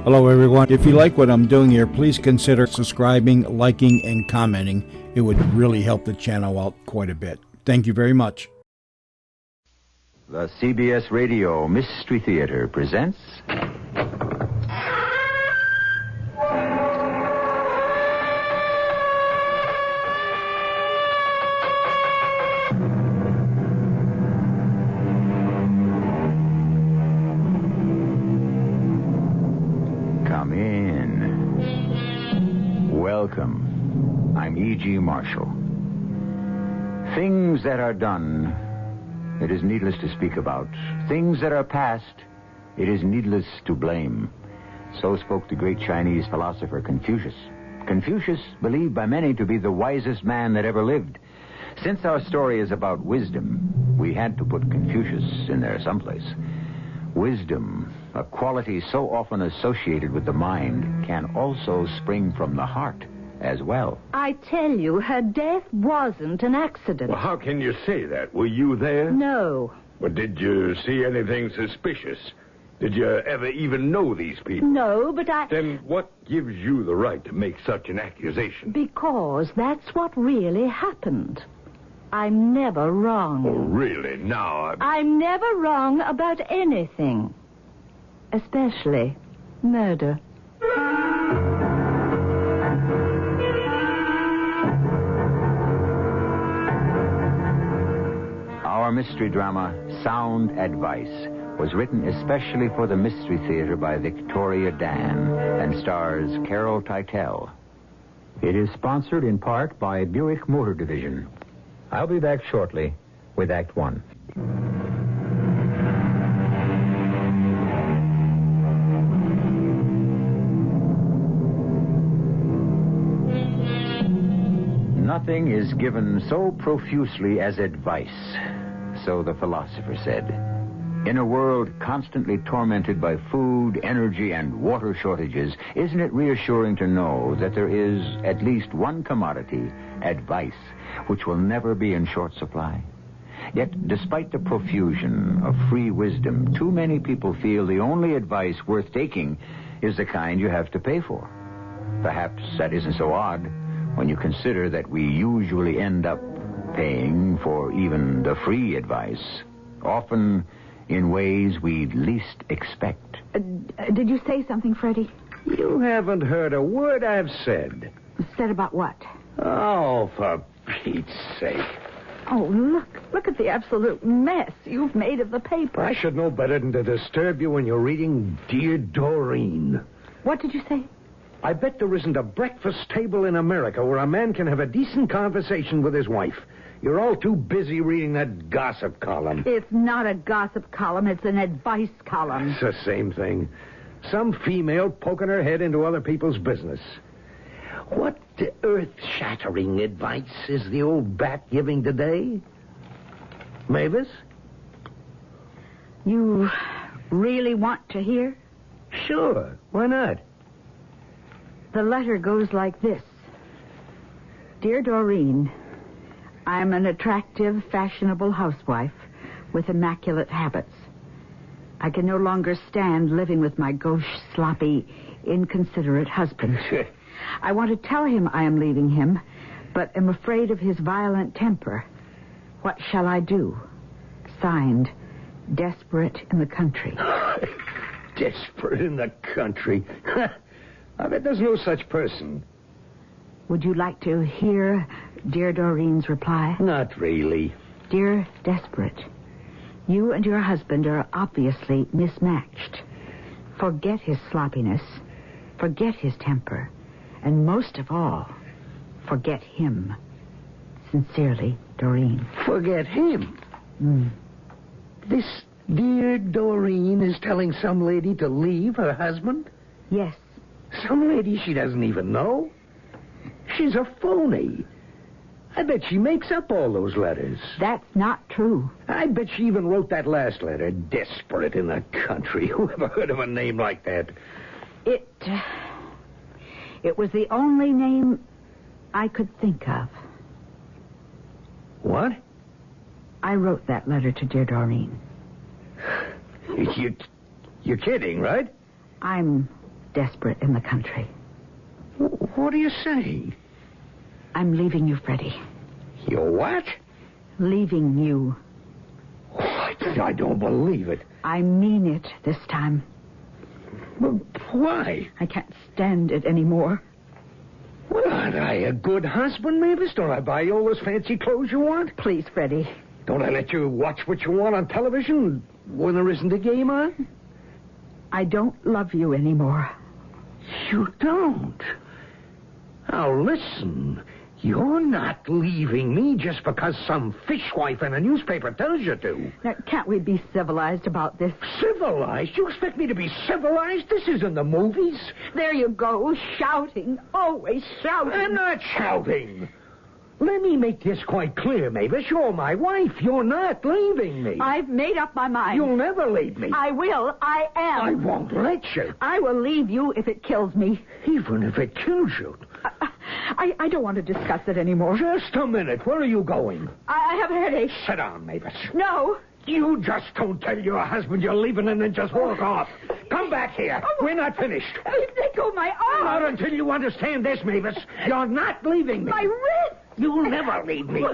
Hello, everyone. If you like what I'm doing here, please consider subscribing, liking, and commenting. It would really help the channel out quite a bit. Thank you very much. The CBS Radio Mystery Theater presents... Come in. Welcome. I'm E.G. Marshall. Things that are done, it is needless to speak about. Things that are past, it is needless to blame. So spoke the great Chinese philosopher Confucius. Confucius, believed by many to be the wisest man that ever lived. Since our story is about wisdom, we had to put Confucius in there someplace. Wisdom, a quality so often associated with the mind, can also spring from the heart as well. I tell you, her death wasn't an accident. Well, how can you say that? Were you there? No. But did you see anything suspicious? Did you ever even know these people? No, but Then what gives you the right to make such an accusation? Because that's what really happened. I'm never wrong. Oh, really? Now, I'm never wrong about anything. Especially murder. Our mystery drama, Sound Advice, was written especially for the Mystery Theater by Victoria Dan and stars Carol Teitel. It is sponsored in part by Buick Motor Division. I'll be back shortly with Act One. Nothing is given so profusely as advice, so the philosopher said. In a world constantly tormented by food, energy, and water shortages, isn't it reassuring to know that there is at least one commodity, advice, which will never be in short supply? Yet, despite the profusion of free wisdom, too many people feel the only advice worth taking is the kind you have to pay for. Perhaps that isn't so odd when you consider that we usually end up paying for even the free advice, often in ways we'd least expect. Did you say something, Freddie? You haven't heard a word I've said. Said about what? Oh, for Pete's sake. Oh, look at the absolute mess you've made of the paper. I should know better than to disturb you when you're reading Dear Dorene. What did you say? I bet there isn't a breakfast table in America where a man can have a decent conversation with his wife. You're all too busy reading that gossip column. It's not a gossip column. It's an advice column. It's the same thing. Some female poking her head into other people's business. What earth-shattering advice is the old bat giving today? Mavis? You really want to hear? Sure. Why not? The letter goes like this. Dear Dorene, I'm an attractive, fashionable housewife with immaculate habits. I can no longer stand living with my gauche, sloppy, inconsiderate husband. I want to tell him I am leaving him, but am afraid of his violent temper. What shall I do? Signed, Desperate in the Country. Desperate in the country? I bet there's no such person. Would you like to hear Dear Dorene's reply? Not really. Dear Desperate, you and your husband are obviously mismatched. Forget his sloppiness. Forget his temper. And most of all, forget him. Sincerely, Dorene. Forget him? This Dear Dorene is telling some lady to leave her husband? Yes. Some lady she doesn't even know? She's a phony. I bet she makes up all those letters. That's not true. I bet she even wrote that last letter, Desperate in the Country. Who ever heard of a name like that? It was the only name I could think of. What? I wrote that letter to dear Dorene. You're kidding, right? I'm desperate in the country. What do you say? I'm leaving you, Freddie. You what? Leaving you. I don't believe it. I mean it this time. But why? I can't stand it anymore. Well, aren't I a good husband, Mavis? Don't I buy you all those fancy clothes you want? Please, Freddie. Don't I let you watch what you want on television when there isn't a game on? I don't love you anymore. You don't? Now, listen. You're not leaving me just because some fishwife in a newspaper tells you to. Now, can't we be civilized about this? Civilized? You expect me to be civilized? This isn't the movies. There you go, shouting. Always shouting. I'm not shouting. Let me make this quite clear, Mavis. You're my wife. You're not leaving me. I've made up my mind. You'll never leave me. I will. I am. I won't let you. I will leave you if it kills me. Even if it kills you. I don't want to discuss it anymore. Just a minute. Where are you going? I have a headache. Sit down, Mavis. No. You just don't tell your husband you're leaving and then just walk off. Come back here. We're not finished. Let go of my arm. Not until you understand this, Mavis. You're not leaving me. My wrist. You'll never leave me.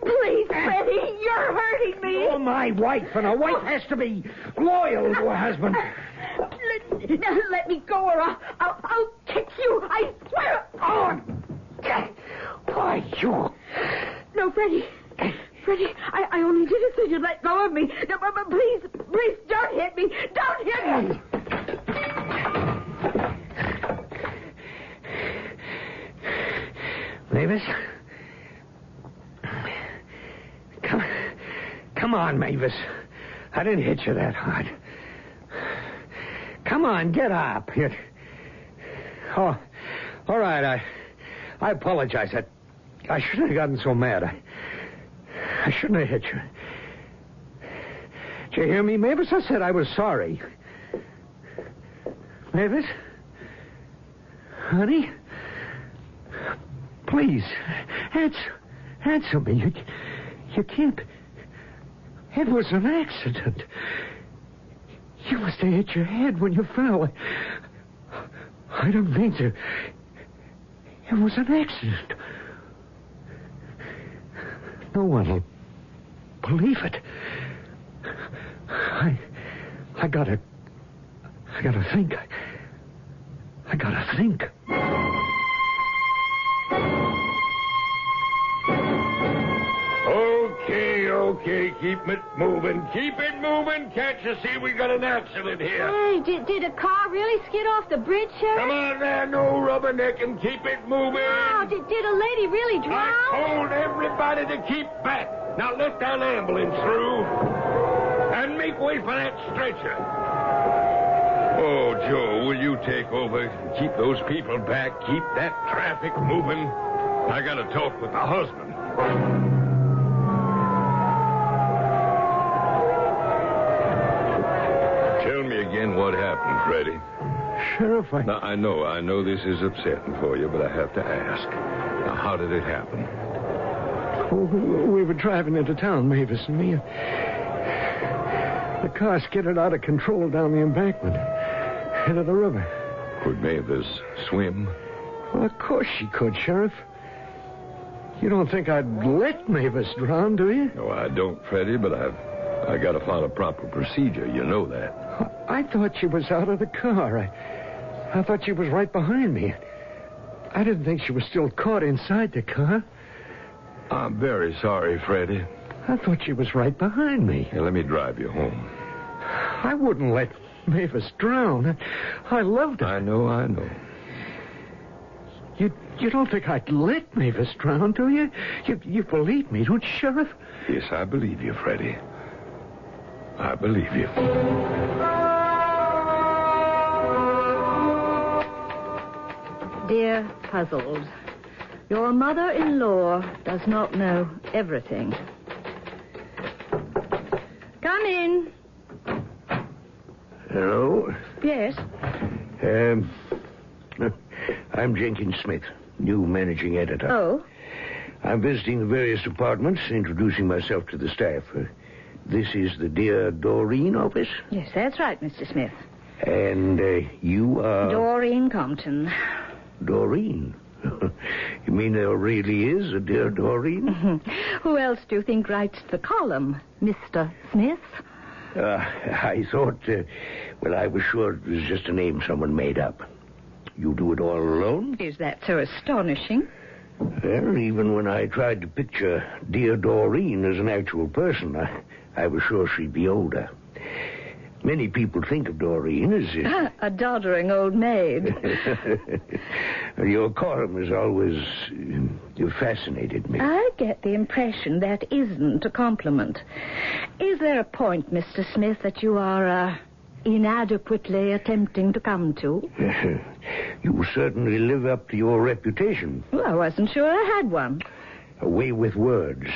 Please, Freddie, you're hurting me. You're my wife, and a wife has to be loyal to her husband. Let me go, or I'll kick you. I swear. Oh, why, you... No, Freddie. Freddie, I only did it so you'd let go of me. No, but please, don't hit me. Don't hit me. Mavis? Come on, Mavis. I didn't hit you that hard. Come on, get up. Oh, all right. I apologize. I shouldn't have gotten so mad. I shouldn't have hit you. Did you hear me, Mavis? I said I was sorry. Mavis? Honey? Please, answer me. You can't... It was an accident. You must have hit your head when you fell. I don't mean to... It was an accident. No one will believe it. I gotta think. I gotta think. Okay, keep it moving. Keep it moving. Can't you see we got an accident here? Hey, did a car really skid off the bridge, Sheriff? Come on there, no rubbernecking. Keep it moving. No, did a lady really drown? I told everybody to keep back. Now let that ambulance through. And make way for that stretcher. Oh, Joe, will you take over? Keep those people back. Keep that traffic moving. I got to talk with the husband. Tell me again what happened, Freddie. Sheriff, Now, I know this is upsetting for you, but I have to ask. Now, how did it happen? We were driving into town, Mavis and me. The car skidded out of control down the embankment into the river. Could Mavis swim? Well, of course she could, Sheriff. You don't think I'd let Mavis drown, do you? No, I don't, Freddie, but I got to follow proper procedure. You know that. I thought she was out of the car. I thought she was right behind me. I didn't think she was still caught inside the car. I'm very sorry, Freddie. I thought she was right behind me. Here, let me drive you home. I wouldn't let Mavis drown. I loved her. I know. You don't think I'd let Mavis drown, do you? You believe me, don't you, Sheriff? Yes, I believe you, Freddie. I believe you. Dear Puzzled, your mother-in-law does not know everything. Come in. Hello? Yes. I'm Jenkins Smith, new managing editor. Oh? I'm visiting the various departments, introducing myself to the staff. This is the dear Dorene office? Yes, that's right, Mr. Smith. And you are... Dorene Compton. Dorene? You mean there really is a dear Dorene? Who else do you think writes the column, Mr. Smith? I thought, I was sure it was just a name someone made up. You do it all alone? Is that so astonishing? Well, even when I tried to picture dear Dorene as an actual person, I was sure she'd be older. Many people think of Dorene as... A doddering old maid. Your column has always fascinated me. I get the impression that isn't a compliment. Is there a point, Mr. Smith, that you are inadequately attempting to come to? You certainly live up to your reputation. Well, I wasn't sure I had one. A way with words.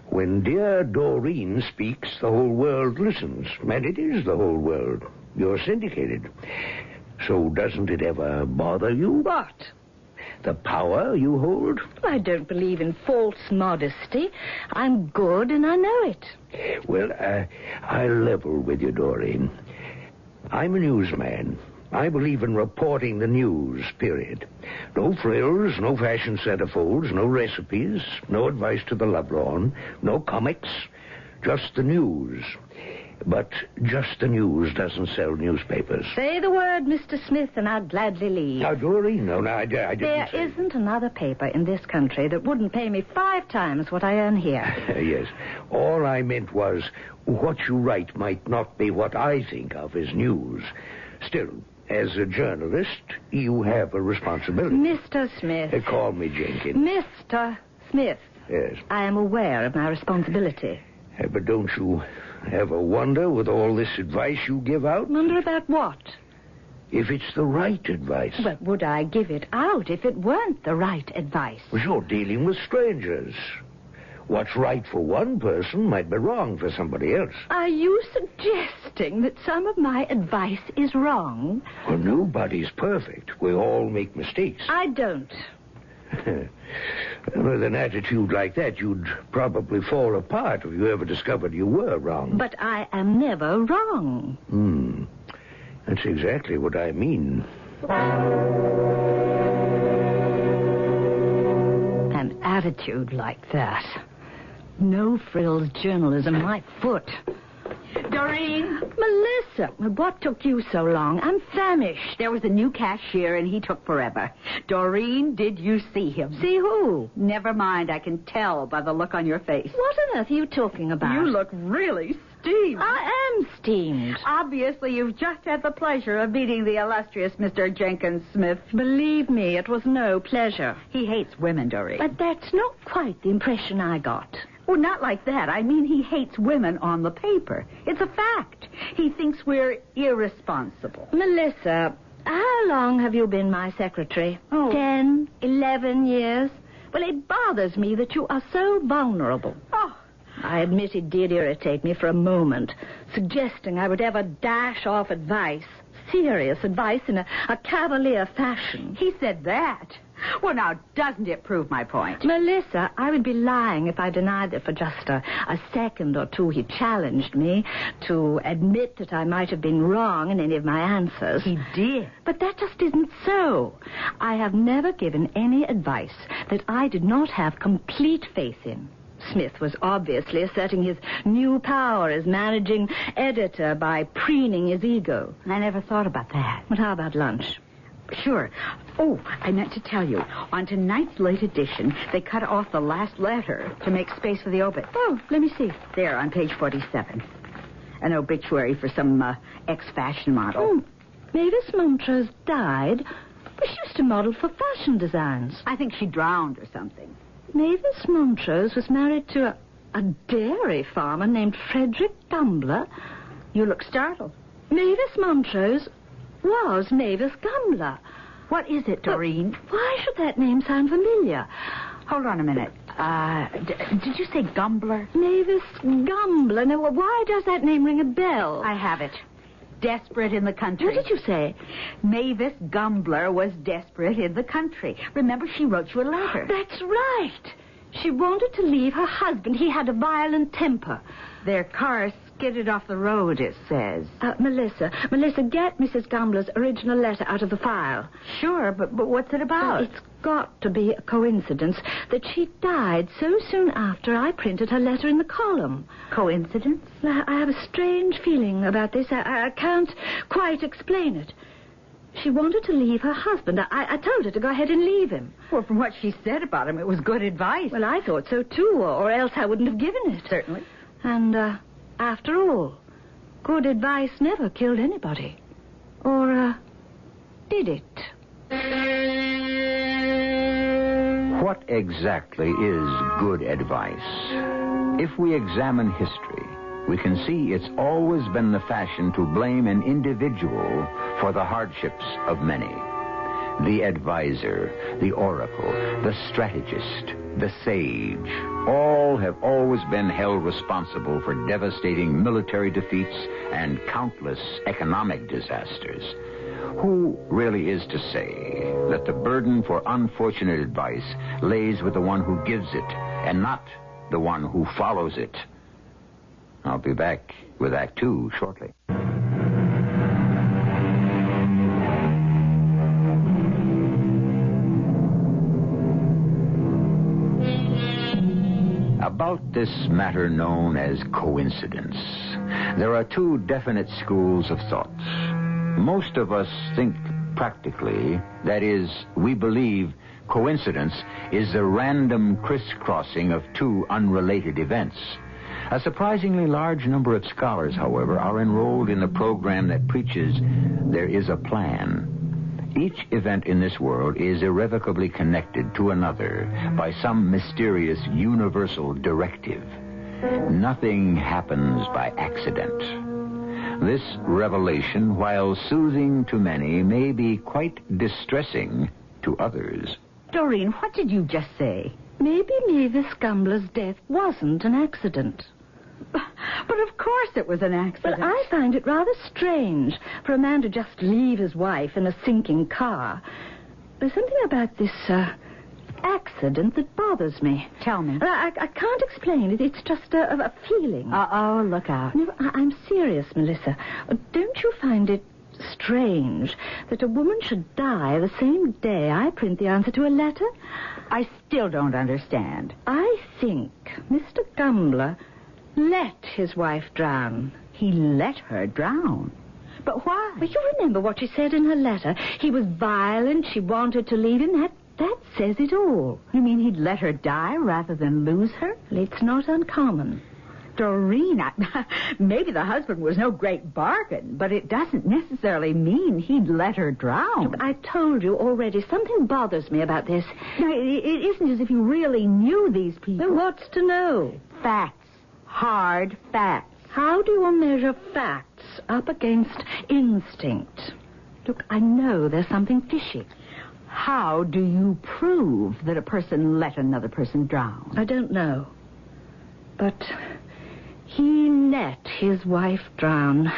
When dear Dorene speaks, the whole world listens. And it is the whole world. You're syndicated. So doesn't it ever bother you? What? The power you hold? I don't believe in false modesty. I'm good and I know it. Well, I'll level with you, Dorene. I'm a newsman. I believe in reporting the news, period. No frills, no fashion centerfolds, no recipes, no advice to the lovelorn, no comics, just the news. But just the news doesn't sell newspapers. Say the word, Mr. Smith, and I'll gladly leave. Now, Doreen, I didn't There say... isn't another paper in this country that wouldn't pay me 5 times what I earn here. Yes. All I meant was what you write might not be what I think of as news. Still, as a journalist, you have a responsibility. Mr. Smith. Call me Jenkins. Mr. Smith. Yes. I am aware of my responsibility. But don't you ever wonder, with all this advice you give out? Wonder about what? If it's the right advice. But would I give it out if it weren't the right advice? Well, you're dealing with strangers. What's right for one person might be wrong for somebody else. Are you suggesting that some of my advice is wrong? Well, nobody's perfect. We all make mistakes. I don't. With an attitude like that, you'd probably fall apart if you ever discovered you were wrong. But I am never wrong. That's exactly what I mean. An attitude like that. No frills journalism, my foot. Dorene! Melissa, what took you so long? I'm famished. There was a new cashier, and he took forever. Dorene, did you see him? See who? Never mind, I can tell by the look on your face. What on earth are you talking about? You look really steamed. I am steamed. Obviously, you've just had the pleasure of meeting the illustrious Mr. Jenkins Smith. Believe me, it was no pleasure. He hates women, Doreen. But that's not quite the impression I got. Well, not like that. I mean, he hates women on the paper. It's a fact. He thinks we're irresponsible. Melissa, how long have you been my secretary? Oh. 10, 11 years? Well, it bothers me that you are so vulnerable. Oh. I admit it did irritate me for a moment, suggesting I would ever dash off advice, serious advice, in a cavalier fashion. He said that. Well, now, doesn't it prove my point? Melissa, I would be lying if I denied that for just a second or two he challenged me to admit that I might have been wrong in any of my answers. He did. But that just isn't so. I have never given any advice that I did not have complete faith in. Smith was obviously asserting his new power as managing editor by preening his ego. I never thought about that. But how about lunch? Sure. Oh, I meant to tell you. On tonight's late edition, they cut off the last letter to make space for the obit. Oh, let me see. There, on page 47. An obituary for some ex-fashion model. Oh, Mavis Montrose died, but she used to model for fashion designs. I think she drowned or something. Mavis Montrose was married to a dairy farmer named Frederick Gumbler. You look startled. Mavis Montrose was Mavis Gumbler. What is it, Doreen? Why should that name sound familiar? Hold on a minute. Did you say Gumbler? Mavis Gumbler. Now, why does that name ring a bell? I have it. Desperate in the country. What did you say? Mavis Gumbler was desperate in the country. Remember, she wrote you a letter. That's right. She wanted to leave her husband. He had a violent temper. Their car get it off the road, it says. Melissa, get Mrs. Gumbler's original letter out of the file. Sure, but what's it about? It's got to be a coincidence that she died so soon after I printed her letter in the column. Coincidence? I have a strange feeling about this. I can't quite explain it. She wanted to leave her husband. I told her to go ahead and leave him. Well, from what she said about him, it was good advice. Well, I thought so, too, or else I wouldn't have given it. Certainly. And, after all, good advice never killed anybody. Or, did it? What exactly is good advice? If we examine history, we can see it's always been the fashion to blame an individual for the hardships of many. The advisor, the oracle, the strategist, the sage, all have always been held responsible for devastating military defeats and countless economic disasters. Who really is to say that the burden for unfortunate advice lays with the one who gives it and not the one who follows it? I'll be back with Act 2 shortly. About this matter known as coincidence, there are two definite schools of thought. Most of us think practically, that is, we believe coincidence is the random crisscrossing of two unrelated events. A surprisingly large number of scholars, however, are enrolled in the program that preaches there is a plan. Each event in this world is irrevocably connected to another by some mysterious universal directive. Nothing happens by accident. This revelation, while soothing to many, may be quite distressing to others. Dorene, what did you just say? Maybe Mavis Gumbler's death wasn't an accident. But of course it was an accident. Well, I find it rather strange for a man to just leave his wife in a sinking car. There's something about this accident that bothers me. Tell me. I can't explain it. It's just a feeling. Uh-oh, look out. No, I'm serious, Melissa. Don't you find it strange that a woman should die the same day I print the answer to a letter? I still don't understand. I think Mr. Gumbler let his wife drown. He let her drown? But why? Well, you remember what she said in her letter. He was violent. She wanted to leave him. That says it all. You mean he'd let her die rather than lose her? Well, it's not uncommon. Dorene, maybe the husband was no great bargain, but it doesn't necessarily mean he'd let her drown. I told you already, something bothers me about this. Now, it isn't as if you really knew these people. Well, what's to know? Facts. Hard facts. How do you measure facts up against instinct? Look, I know there's something fishy. How do you prove that a person let another person drown? I don't know. But he let his wife drown.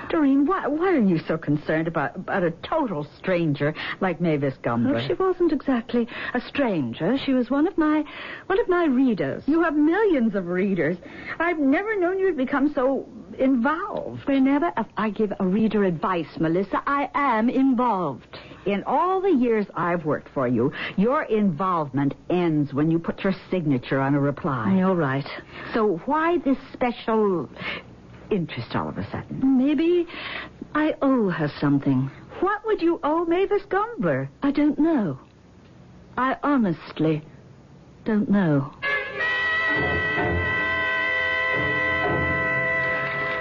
Dorene, why are you so concerned about a total stranger like Mavis Gumbler? Well, she wasn't exactly a stranger. She was one of my readers. You have millions of readers. I've never known you to become so involved. Whenever I give a reader advice, Melissa, I am involved. In all the years I've worked for you, your involvement ends when you put your signature on a reply. You're right. So why this special interest all of a sudden? Maybe I owe her something. What would you owe Mavis Gumbler? I don't know. I honestly don't know.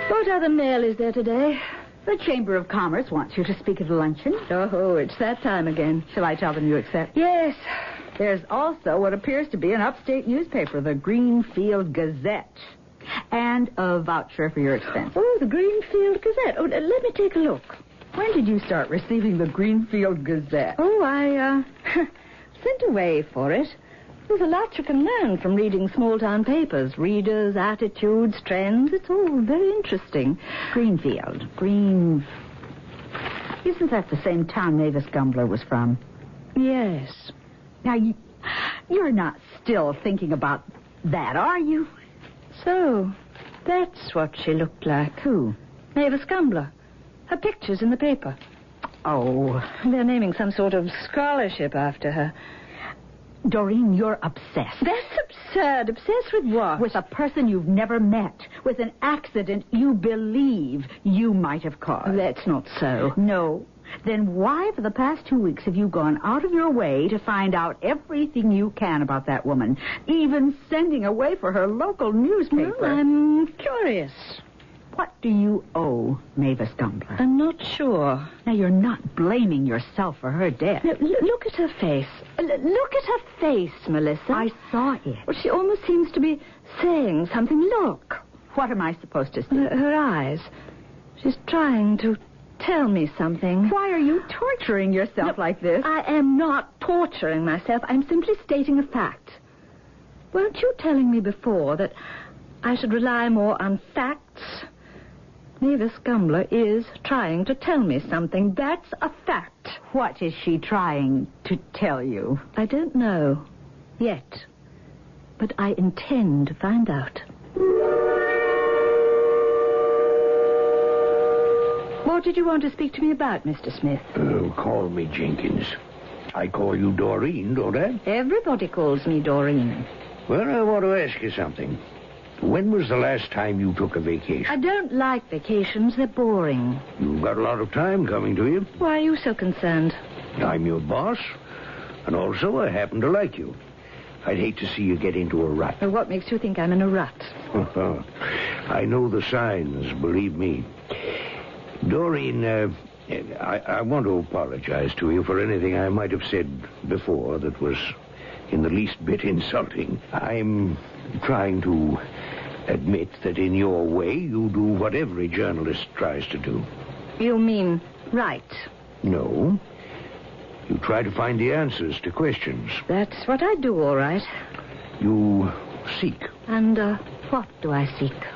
What other mail is there today? The Chamber of Commerce wants you to speak at a luncheon. Oh, it's that time again. Shall I tell them you accept? Yes. There's also what appears to be an upstate newspaper, the Greenfield Gazette, and a voucher for your expense. Oh, the Greenfield Gazette. Oh, let me take a look. When did you start receiving the Greenfield Gazette? Oh, I sent away for it. There's a lot you can learn from reading small-town papers. Readers, attitudes, trends. It's all very interesting. Greenfield. Isn't that the same town Mavis Gumbler was from? Yes. Now, you're not still thinking about that, are you? So, That's what she looked like. Who? Mavis Gumbler. Her picture's in the paper. Oh. They're naming some sort of scholarship after her. Dorene, you're obsessed. That's absurd. Obsessed with what? With a person you've never met. With an accident you believe you might have caused. That's not so. No. Then why for the past 2 weeks have you gone out of your way to find out everything you can about that woman? Even sending away for her local newspaper. Well, I'm curious. What do you owe Mavis Gumbler? I'm not sure. Now, you're not blaming yourself for her death. Look at her face. Look at her face, Melissa. I saw it. Well, she almost seems to be saying something. Look. What am I supposed to see? Her eyes. She's trying to tell me something. Why are you torturing yourself like this? I am not torturing myself. I'm simply stating a fact. Weren't you telling me before that I should rely more on facts? Mavis Gumbler is trying to tell me something. That's a fact. What is she trying to tell you? I don't know yet, but I intend to find out. What did you want to speak to me about, Mr. Smith? Call me Jenkins. I call you Dorene, don't I? Everybody calls me Dorene. Well, I want to ask you something. When was the last time you took a vacation? I don't like vacations. They're boring. You've got a lot of time coming to you. Why are you so concerned? I'm your boss, and also I happen to like you. I'd hate to see you get into a rut. Well, what makes you think I'm in a rut? I know the signs, believe me. Dorene, I want to apologize to you for anything I might have said before that was in the least bit insulting. I'm trying to admit that in your way you do what every journalist tries to do. You mean write? No. You try to find the answers to questions. That's what I do, all right. You seek. And what do I seek?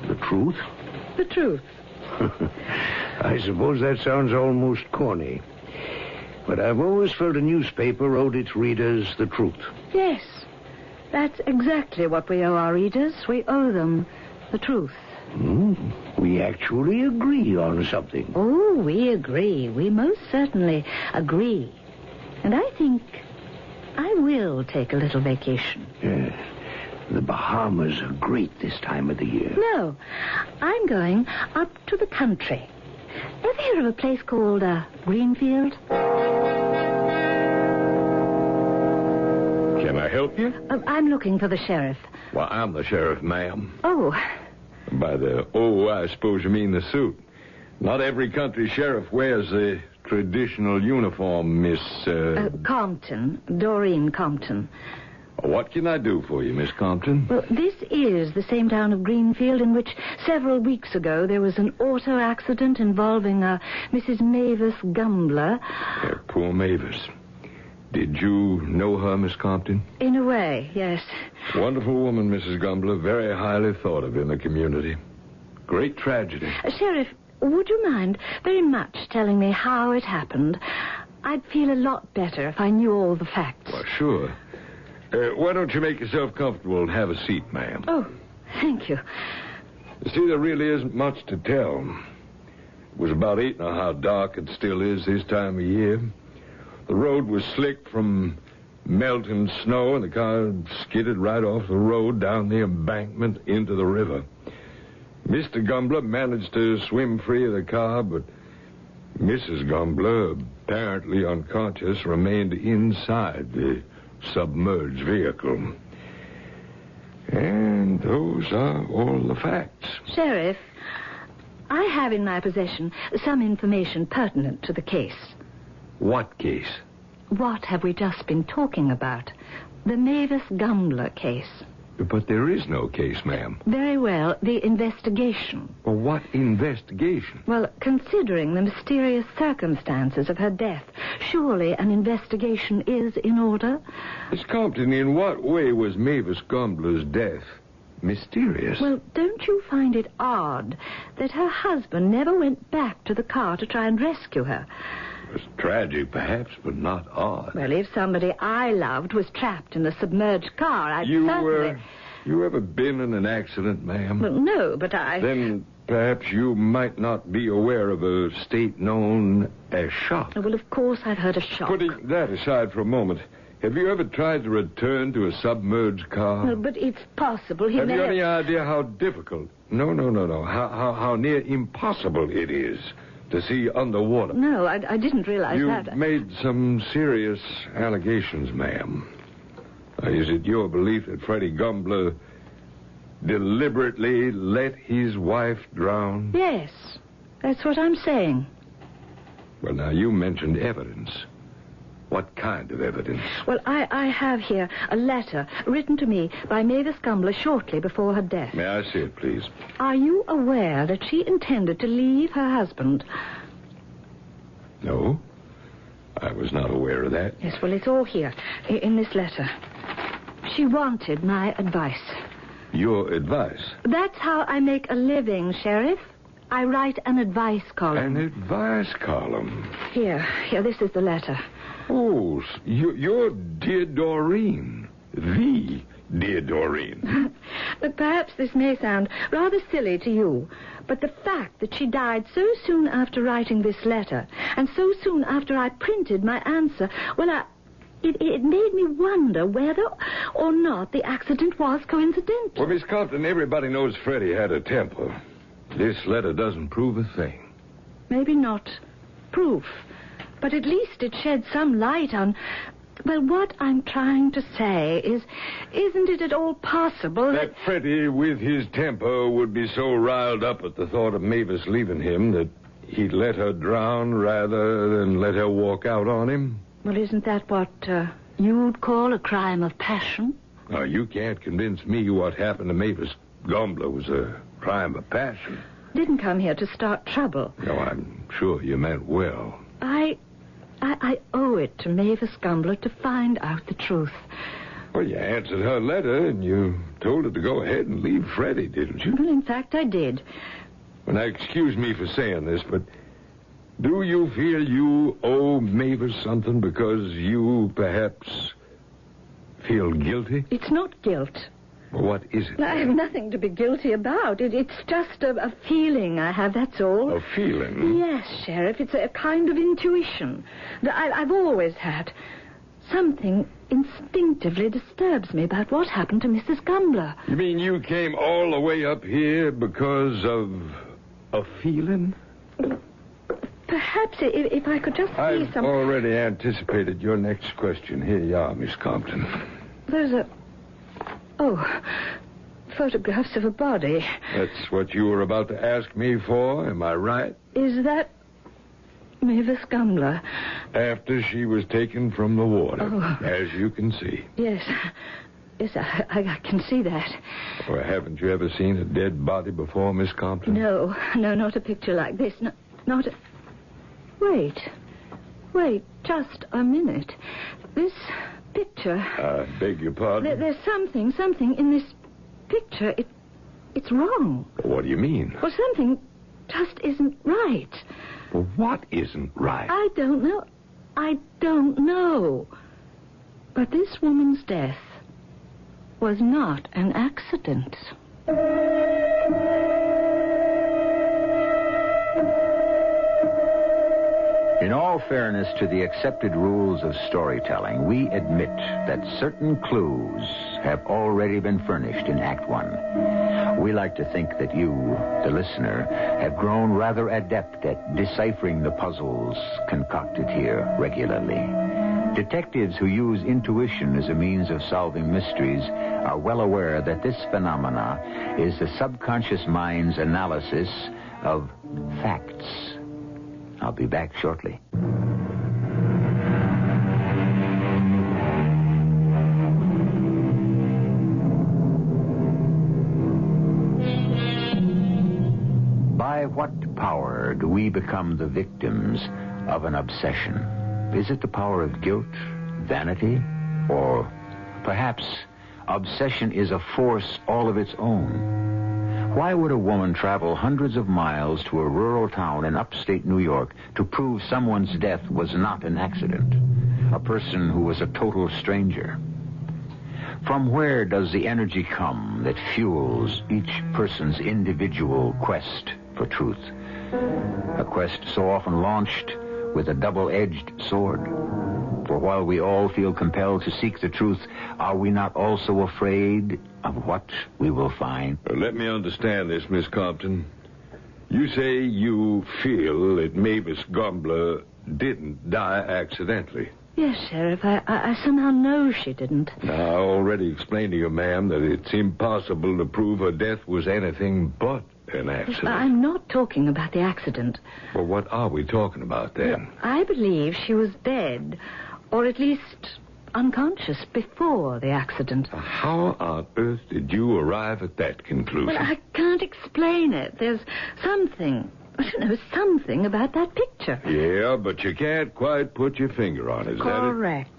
The truth? The truth. I suppose that sounds almost corny. But I've always felt a newspaper owed its readers the truth. Yes. That's exactly what we owe our readers. We owe them the truth. We actually agree on something. Oh, we agree. We most certainly agree. And I think I will take a little vacation. Yes. The Bahamas are great this time of the year. No, I'm going up to the country. Ever hear of a place called Greenfield? Can I help you? I'm looking for the sheriff. Well, I'm the sheriff, ma'am. Oh, By the I suppose you mean the suit. Not every country sheriff wears the traditional uniform, Miss... Compton. Dorene Compton. What can I do for you, Miss Compton? Well, this is the same town of Greenfield in which several weeks ago there was an auto accident involving Mrs. Mavis Gumbler. Poor Mavis. Did you know her, Miss Compton? In a way, yes. Wonderful woman, Mrs. Gumbler. Very highly thought of in the community. Great tragedy. Sheriff, would you mind very much telling me how it happened? I'd feel a lot better if I knew all the facts. Well, sure. Why don't you make yourself comfortable and have a seat, ma'am? Oh, thank you. You see, there really isn't much to tell. It was about 8, know how dark it still is this time of year. The road was slick from melting snow, and the car skidded right off the road down the embankment into the river. Mr. Gumbler managed to swim free of the car, but Mrs. Gumbler, apparently unconscious, remained inside the submerged vehicle. And those are all the facts. Sheriff, I have in my possession some information pertinent to the case. What case? What have we just been talking about? The Mavis Gumbler case. But there is no case, ma'am. Very well, the investigation. Well, what investigation? Well, considering the mysterious circumstances of her death, surely an investigation is in order? Miss Compton, in what way was Mavis Gumbler's death mysterious? Well, don't you find it odd that her husband never went back to the car to try and rescue her? It was tragic, perhaps, but not odd. Well, if somebody I loved was trapped in a submerged car, I'd certainly... You ever been in an accident, ma'am? Well, no, but I... Then perhaps you might not be aware of a state known as shock. Well, of course I've heard of shock. Putting that aside for a moment, have you ever tried to return to a submerged car? Well, but it's possible he Have may you any idea how difficult? No. How near impossible it is to see underwater. No, I didn't realize that. You've made some serious allegations, ma'am. Is it your belief that Freddie Gumbler deliberately let his wife drown? Yes, that's what I'm saying. Well, now, you mentioned evidence. What kind of evidence? Well, I have here a letter written to me by Mavis Gumbler shortly before her death. May I see it, please? Are you aware that she intended to leave her husband? No, I was not aware of that. Yes, well, it's all here in this letter. She wanted my advice. Your advice? That's how I make a living, Sheriff. I write an advice column. An advice column? Here, this is the letter. Oh, you're dear Dorene. The dear Dorene. But perhaps this may sound rather silly to you, but the fact that she died so soon after writing this letter, and so soon after I printed my answer, well, It made me wonder whether or not the accident was coincidental. Well, Miss Compton, everybody knows Freddie had a temper. This letter doesn't prove a thing. Maybe not proof, but at least it sheds some light on... Well, what I'm trying to say is, isn't it at all possible that Freddie, with his temper, would be so riled up at the thought of Mavis leaving him that he'd let her drown rather than let her walk out on him? Well, isn't that what you'd call a crime of passion? Now, you can't convince me what happened to Mavis Gumbler was a crime of passion. Didn't come here to start trouble. No, I'm sure you meant well. I owe it to Mavis Gumbler to find out the truth. Well, you answered her letter, and you told her to go ahead and leave Freddie, didn't you? Well, in fact, I did. Well, now, excuse me for saying this, but... do you feel you owe Mavis something because you, perhaps, feel guilty? It's not guilt. Well, what is it? I have nothing to be guilty about. It's just a feeling I have, that's all. A feeling? Yes, Sheriff. It's a kind of intuition that I've always had. Something instinctively disturbs me about what happened to Mrs. Gumbler. You mean you came all the way up here because of a feeling? Perhaps if I could just see I've some... already anticipated your next question. Here you are, Miss Compton. There's a... Oh, photographs of a body. That's what you were about to ask me for, am I right? Is that Mavis Gumbler? After she was taken from the water, as you can see. Yes. Yes, I can see that. Well, haven't you ever seen a dead body before, Miss Compton? No, not a picture like this. No, not a... Wait, just a minute. This picture... I beg your pardon? There's something in this picture. It's wrong. What do you mean? Well, something just isn't right. Well, what isn't right? I don't know. But this woman's death was not an accident. In all fairness to the accepted rules of storytelling, we admit that certain clues have already been furnished in Act One. We like to think that you, the listener, have grown rather adept at deciphering the puzzles concocted here regularly. Detectives who use intuition as a means of solving mysteries are well aware that this phenomena is the subconscious mind's analysis of facts. I'll be back shortly. By what power do we become the victims of an obsession? Is it the power of guilt, vanity, or perhaps obsession is a force all of its own? Why would a woman travel hundreds of miles to a rural town in upstate New York to prove someone's death was not an accident? A person who was a total stranger? From where does the energy come that fuels each person's individual quest for truth? A quest so often launched with a double-edged sword. For while we all feel compelled to seek the truth, are we not also afraid of what we will find? Let me understand this, Miss Compton. You say you feel that Mavis Gumbler didn't die accidentally. Yes, Sheriff, I somehow know she didn't. Now, I already explained to you, ma'am, that it's impossible to prove her death was anything but an accident. I'm not talking about the accident. Well, what are we talking about then? I believe she was dead, or at least unconscious before the accident. How on earth did you arrive at that conclusion? Well, I can't explain it. There's something, I don't know, something about that picture. Yeah, but you can't quite put your finger on it, is that it? Correct.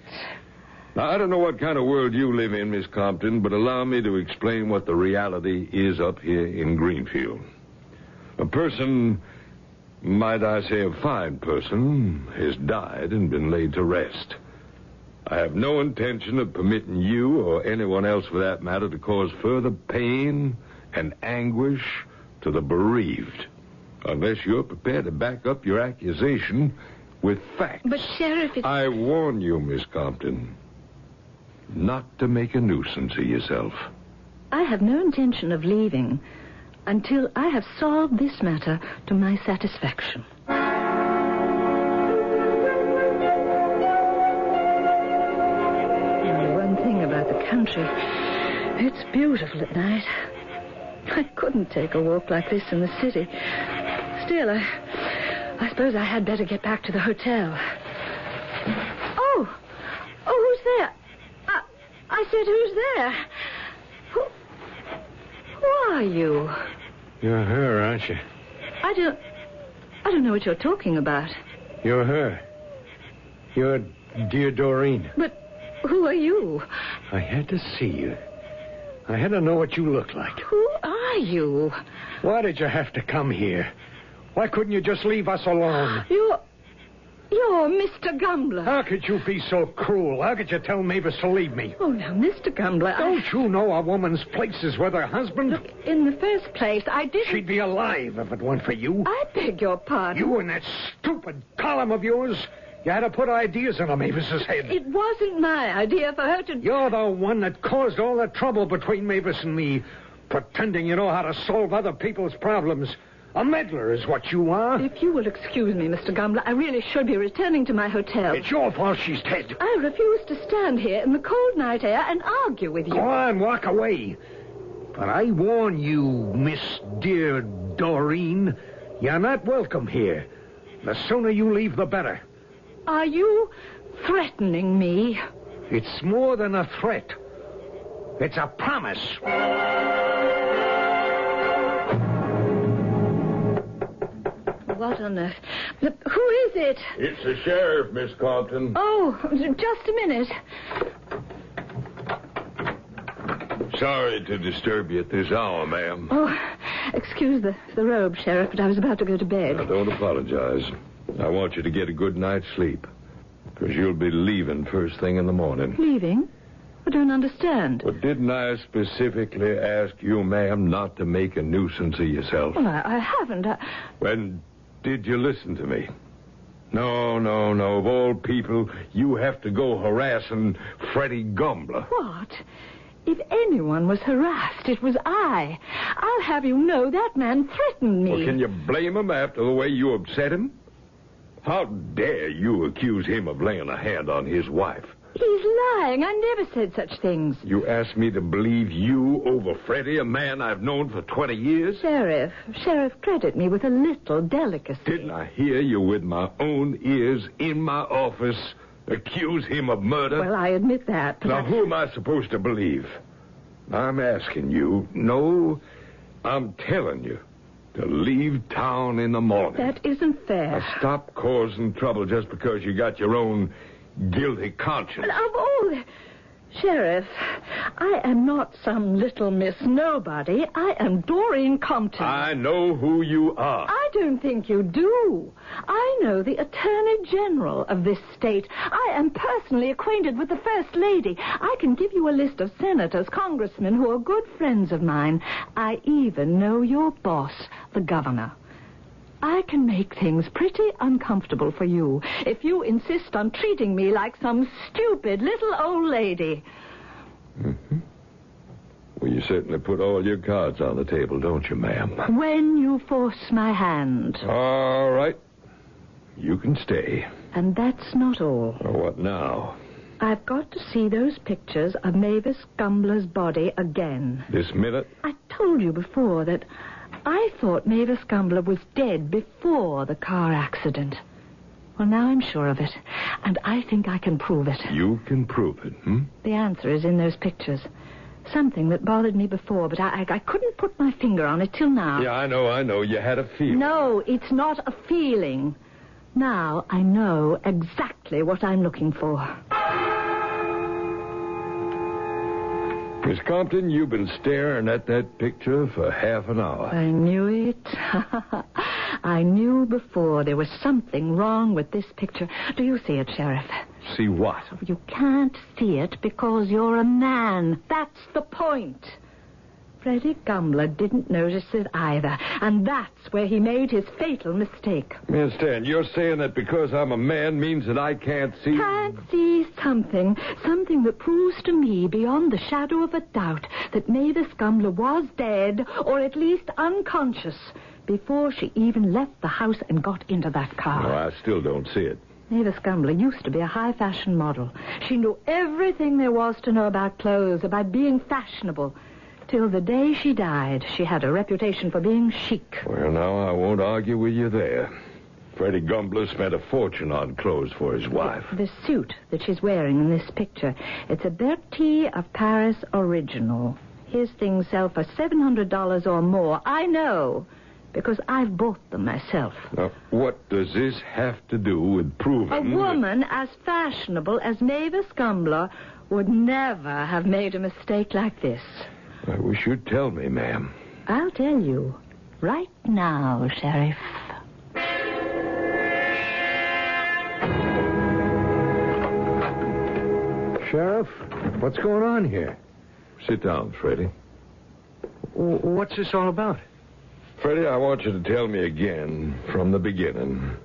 Now, I don't know what kind of world you live in, Miss Compton, but allow me to explain what the reality is up here in Greenfield. A person, might I say a fine person, has died and been laid to rest. I have no intention of permitting you, or anyone else for that matter, to cause further pain and anguish to the bereaved, unless you're prepared to back up your accusation with facts. But, Sheriff, it's... I warn you, Miss Compton, not to make a nuisance of yourself. I have no intention of leaving until I have solved this matter to my satisfaction. Only one thing about the country. It's beautiful at night. I couldn't take a walk like this in the city. Still, I suppose I had better get back to the hotel. Oh, who's there? I said, who's there? Who are you? You're her, aren't you? I don't know what you're talking about. You're her. You're dear Dorene. But who are you? I had to see you. I had to know what you look like. Who are you? Why did you have to come here? Why couldn't you just leave us alone? You're Mr. Gumbler. How could you be so cruel? How could you tell Mavis to leave me? Oh, now, Mr. Gumbler, Don't you know a woman's place is with her husband? Look, in the first place, I didn't... She'd be alive if it weren't for you. I beg your pardon. You and that stupid column of yours. You had to put ideas into Mavis's head. It wasn't my idea for her to... You're the one that caused all the trouble between Mavis and me. Pretending you know how to solve other people's problems. A meddler is what you are. If you will excuse me, Mr. Gumbler, I really should be returning to my hotel. It's your fault she's dead. I refuse to stand here in the cold night air and argue with you. Go on, walk away. But I warn you, Miss Dear Dorene, you're not welcome here. The sooner you leave, the better. Are you threatening me? It's more than a threat. It's a promise. What on earth? Who is it? It's the sheriff, Miss Compton. Oh, just a minute. Sorry to disturb you at this hour, ma'am. Oh, excuse the robe, Sheriff, but I was about to go to bed. Now, don't apologize. I want you to get a good night's sleep, because you'll be leaving first thing in the morning. Leaving? I don't understand. But didn't I specifically ask you, ma'am, not to make a nuisance of yourself? Well, I haven't. When did you listen to me? No. Of all people, you have to go harassing Freddie Gumbler. What? If anyone was harassed, it was I. I'll have you know that man threatened me. Well, can you blame him after the way you upset him? How dare you accuse him of laying a hand on his wife? He's lying. I never said such things. You asked me to believe you over Freddie, a man I've known for 20 years? Sheriff, credit me with a little delicacy. Didn't I hear you with my own ears in my office accuse him of murder? Well, I admit that, but Now, who am I supposed to believe? I'm asking you. No, I'm telling you to leave town in the morning. That isn't fair. Now, stop causing trouble just because you got your own guilty conscience. Of all... Sheriff, I am not some little Miss Nobody. I am Dorene Compton. I know who you are. I don't think you do. I know the Attorney General of this state. I am personally acquainted with the First Lady. I can give you a list of senators, congressmen who are good friends of mine. I even know your boss, the governor. I can make things pretty uncomfortable for you if you insist on treating me like some stupid little old lady. Mm-hmm. Well, you certainly put all your cards on the table, don't you, ma'am? When you force my hand. All right. You can stay. And that's not all. Well, what now? I've got to see those pictures of Mavis Gumbler's body again. This minute? I told you before that I thought Mavis Gumbler was dead before the car accident. Well, now I'm sure of it, and I think I can prove it. You can prove it, The answer is in those pictures. Something that bothered me before, but I couldn't put my finger on it till now. Yeah, I know. You had a feeling. No, it's not a feeling. Now I know exactly what I'm looking for. Miss Compton, you've been staring at that picture for half an hour. I knew it. I knew before there was something wrong with this picture. Do you see it, Sheriff? See what? You can't see it because you're a man. That's the point. Freddie Gumbler didn't notice it either, and that's where he made his fatal mistake. Miss Stan, you're saying that because I'm a man means that I can't see... Can't see something that proves to me beyond the shadow of a doubt that Mavis Gumbler was dead, or at least unconscious, before she even left the house and got into that car. No, I still don't see it. Mavis Gumbler used to be a high-fashion model. She knew everything there was to know about clothes, about being fashionable. Till the day she died, she had a reputation for being chic. Well, now, I won't argue with you there. Freddie Gumbler spent a fortune on clothes for his wife. The suit that she's wearing in this picture, it's a Bertie of Paris original. His things sell for $700 or more. I know, because I've bought them myself. Now, what does this have to do with proving... A woman as fashionable as Mavis Gumbler would never have made a mistake like this. I wish you'd tell me, ma'am. I'll tell you right now, Sheriff. Sheriff, what's going on here? Sit down, Freddie. What's this all about? Freddie, I want you to tell me again, from the beginning,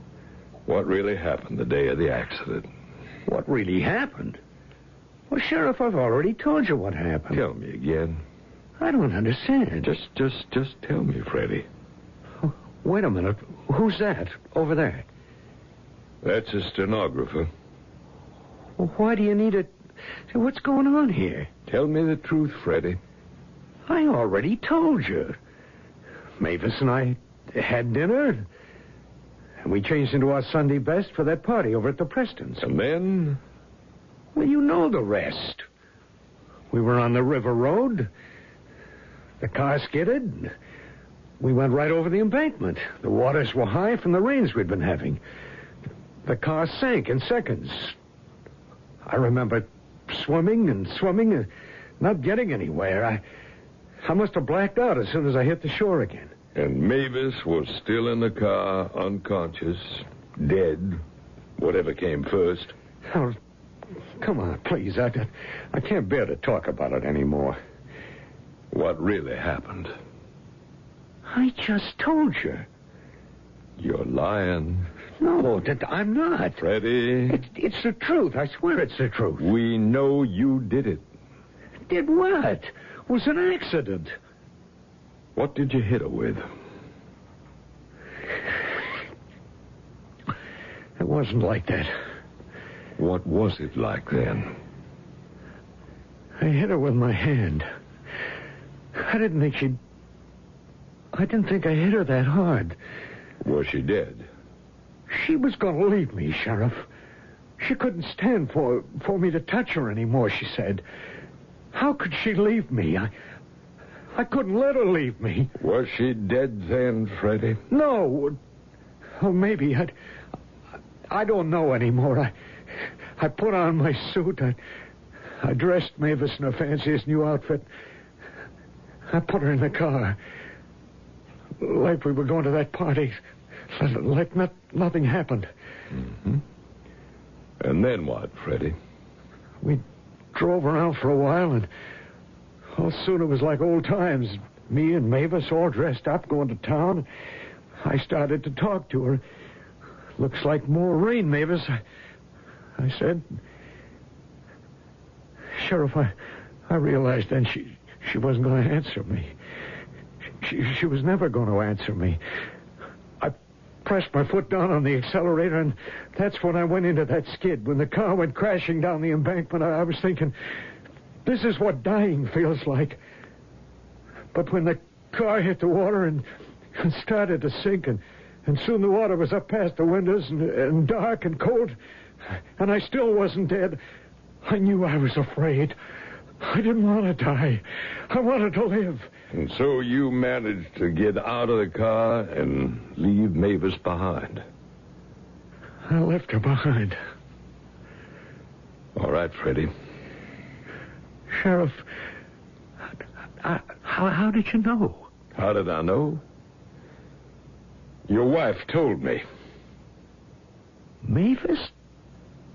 what really happened the day of the accident. What really happened? Well, Sheriff, I've already told you what happened. Tell me again. I don't understand. Just tell me, Freddie. Oh, wait a minute. Who's that over there? That's a stenographer. Well, why do you need it? What's going on here? Tell me the truth, Freddie. I already told you. Mavis and I had dinner, and we changed into our Sunday best for that party over at the Prestons. And then? Well, you know the rest. We were on the river road. The car skidded. We went right over the embankment. The waters were high from the rains we'd been having. The car sank in seconds. I remember swimming and not getting anywhere. I must have blacked out as soon as I hit the shore again. And Mavis was still in the car, unconscious, dead, whatever came first. Oh, come on, please. I can't bear to talk about it anymore. What really happened? I just told you. You're lying. No, I'm not. Freddie. It's the truth. I swear it's the truth. We know you did it. Did what? It was an accident. What did you hit her with? It wasn't like that. What was it like then? I hit her with my hand. I didn't think I hit her that hard. Was she dead? She was going to leave me, Sheriff. She couldn't stand for me to touch her anymore, she said. How could she leave me? I couldn't let her leave me. Was she dead then, Freddie? No. Oh, maybe. I don't know anymore. I put on my suit. I dressed Mavis in her fanciest new outfit. I put her in the car. Like we were going to that party. Like nothing happened. Mm-hmm. And then what, Freddie? We drove around for a while, and soon it was like old times. Me and Mavis all dressed up, going to town. I started to talk to her. Looks like more rain, Mavis. I said. Sheriff, I realized then she wasn't going to answer me. She was never going to answer me. I pressed my foot down on the accelerator, and that's when I went into that skid. When the car went crashing down the embankment, I was thinking, this is what dying feels like. But when the car hit the water and started to sink, and soon the water was up past the windows and dark and cold, and I still wasn't dead, I knew I was afraid. I didn't want to die. I wanted to live. And so you managed to get out of the car and leave Mavis behind. I left her behind. All right, Freddie. Sheriff, how did you know? How did I know? Your wife told me. Mavis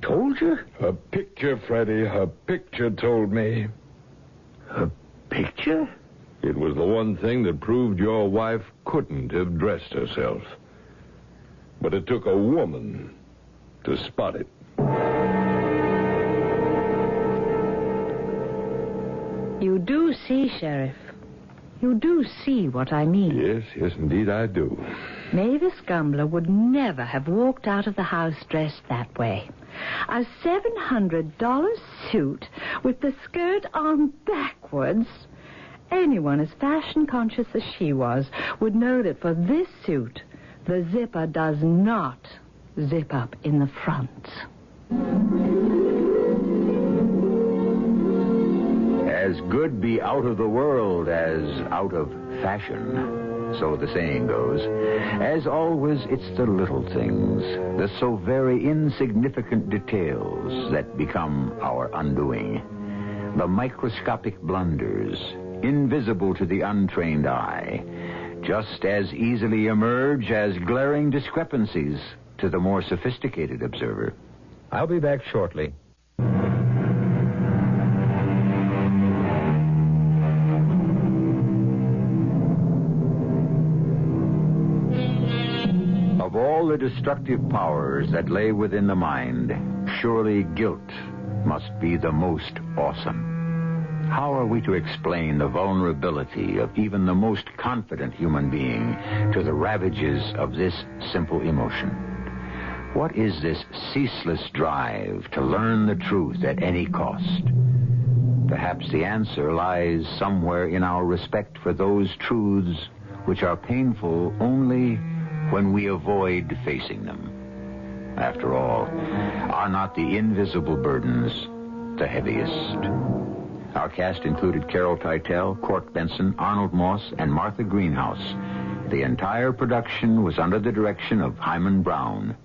told you? Her picture, Freddie. Her picture told me. Her picture? It was the one thing that proved your wife couldn't have dressed herself. But it took a woman to spot it. You do see, Sheriff. You do see what I mean. Yes, indeed I do. Mavis Gumbler would never have walked out of the house dressed that way. A $700 suit with the skirt on backwards. Anyone as fashion-conscious as she was would know that for this suit, the zipper does not zip up in the front. As good be out of the world as out of fashion, so the saying goes. As always, it's the little things, the so very insignificant details that become our undoing. The microscopic blunders, invisible to the untrained eye, just as easily emerge as glaring discrepancies to the more sophisticated observer. I'll be back shortly. Of all the destructive powers that lay within the mind, surely guilt must be the most awesome. How are we to explain the vulnerability of even the most confident human being to the ravages of this simple emotion? What is this ceaseless drive to learn the truth at any cost? Perhaps the answer lies somewhere in our respect for those truths which are painful only when we avoid facing them. After all, are not the invisible burdens the heaviest? Our cast included Carol Teitel, Court Benson, Arnold Moss, and Martha Greenhouse. The entire production was under the direction of Hyman Brown.